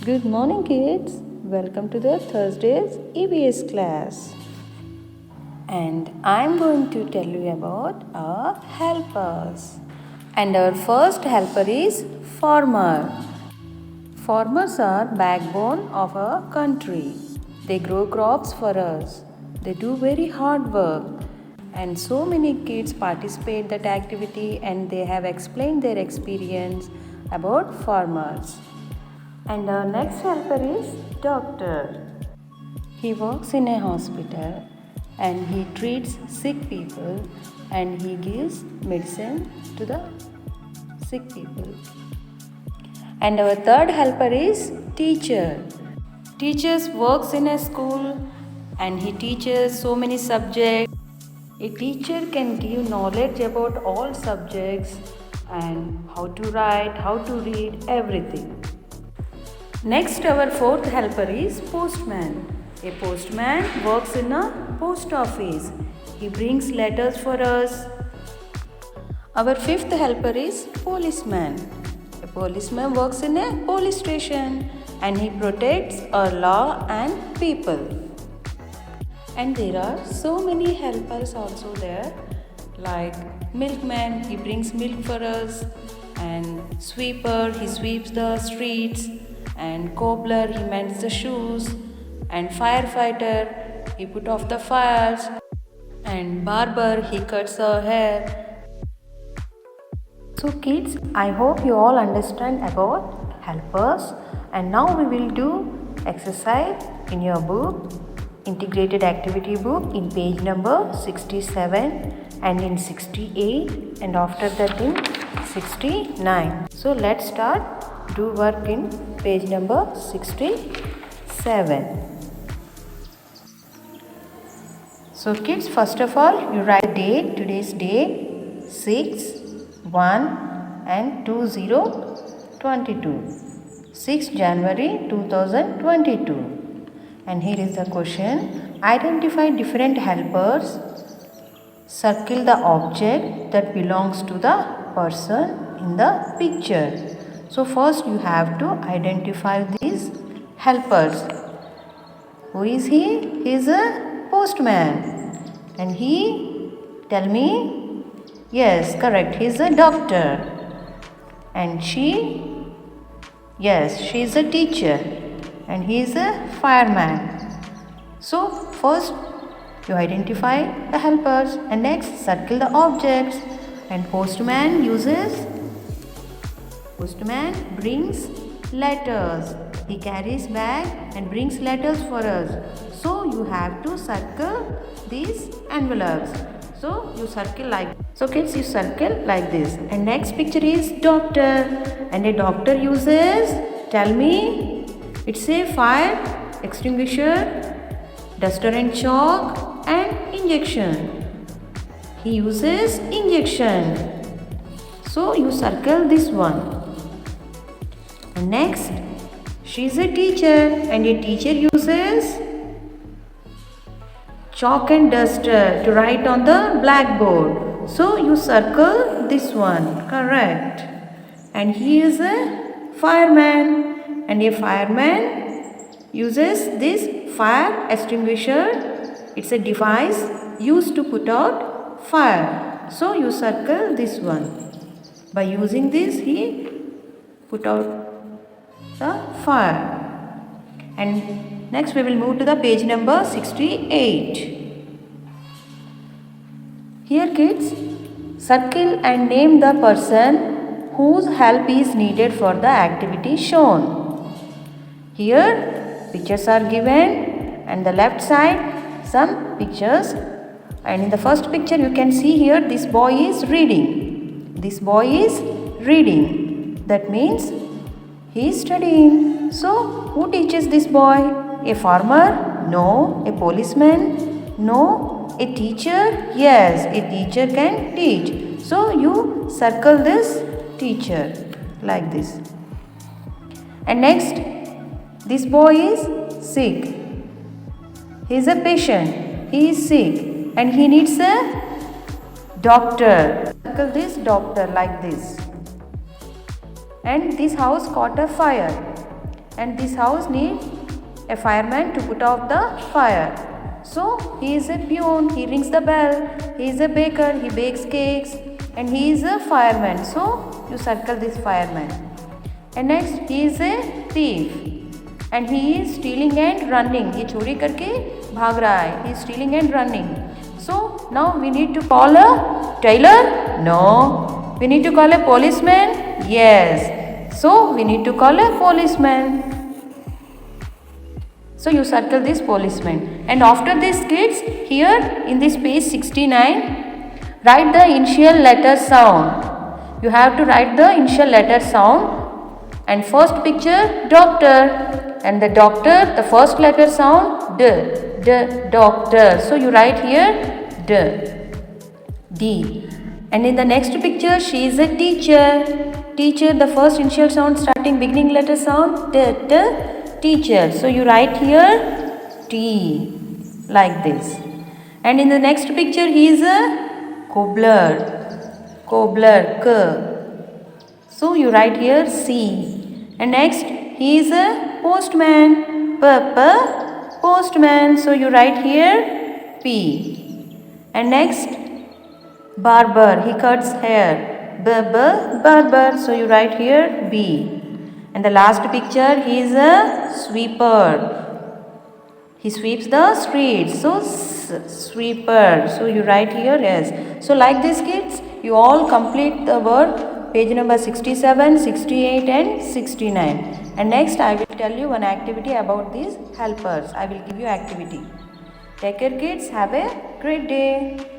Good morning, kids. Welcome to the Thursday's EVS class. And I'm going to tell you about our helpers. And our first helper is farmer. Farmers are backbone of our country. They grow crops for us. They do very hard work. And so many kids participate that activity and they have explained their experience about farmers. And our next helper is doctor. He works in a hospital and he treats sick people and he gives medicine to the sick people. And our third helper is teacher. Teachers works in a school and he teaches so many subjects. A teacher can give knowledge about all subjects and how to write, how to read, everything. Next, our fourth helper is postman. A postman works in a post office. He brings letters for us. Our fifth helper is policeman. A policeman works in a police station and he protects our law and people. And there are so many helpers also there, like milkman, he brings milk for us, and sweeper, he sweeps the streets, and cobbler, he mends the shoes, and firefighter, he put off the fires, and barber, he cuts our hair. So kids, I hope you all understand about helpers, and now we will do exercise in your book, integrated activity book, in page number 67 and in 68, and after that in 69. So let's start do work in page number 67. So kids, first of all you write date, today's date 6/1 and 2022, 6 January 2022. And here is the question. Identify different helpers. Circle the object that belongs to the person in the picture. So first you have to identify these helpers. Who is he? He is a postman. And he, tell me. Yes, correct. He is a doctor. And she, yes, she is a teacher. And he is a fireman. So first you identify the helpers and next circle the objects. And postman brings letters. He carries bag and brings letters for us. So you have to circle these envelopes. So you circle like, so kids, you circle like this. And next picture is doctor. And a doctor uses, tell me, it's a fire extinguisher, duster and chalk, and injection. He uses injection. So you circle this one. And next, she is a teacher and a teacher uses chalk and duster to write on the blackboard. So you circle this one, correct. And he is a fireman. And a fireman uses this fire extinguisher. It's a device used to put out fire. So you circle this one. By using this, he put out the fire. And next we will move to the page number 68. Here kids, circle and name the person whose help is needed for the activity shown. Here pictures are given and the left side some pictures, and in the first picture you can see here this boy is reading. This boy is reading. That means he is studying. So who teaches this boy? A farmer? No. A policeman? No. A teacher? Yes, a teacher can teach. So you circle this teacher like this. And next, this boy is sick. He is a patient. He is sick and he needs a doctor. Circle this doctor like this. And this house caught a fire. and this house needs a fireman to put out the fire. So he is a peon, he rings the bell. He is a baker, he bakes cakes, and he is a fireman. So you circle this fireman. And next, he is a thief, and he is stealing and running. ये चोरी करके भाग रहा है. He is stealing and running. So now we need to call a tailor? No. We need to call a policeman? Yes. So we need to call a policeman. So you circle this policeman. And after this, kids, here in this page 69, write the initial letter sound. You have to write the initial letter sound. And first picture, doctor. And the doctor, the first letter sound, D. Doctor. So you write here D. And in the next picture, she is a teacher. Teacher, the first initial sound starting beginning letter sound, T. Teacher. So you write here T, like this. And in the next picture, he is a cobbler. K. So you write here C. And next, he is a postman. P. Postman. So you write here P. And next, barber. He cuts hair. Barber. So you write here B. And the last picture, he is a sweeper. He sweeps the streets. So sweeper. So you write here S. So like this, kids, you all complete the work. Page number 67, 68 and 69. And next I will tell you one activity about these helpers. I will give you activity. Take care, kids. Have a great day.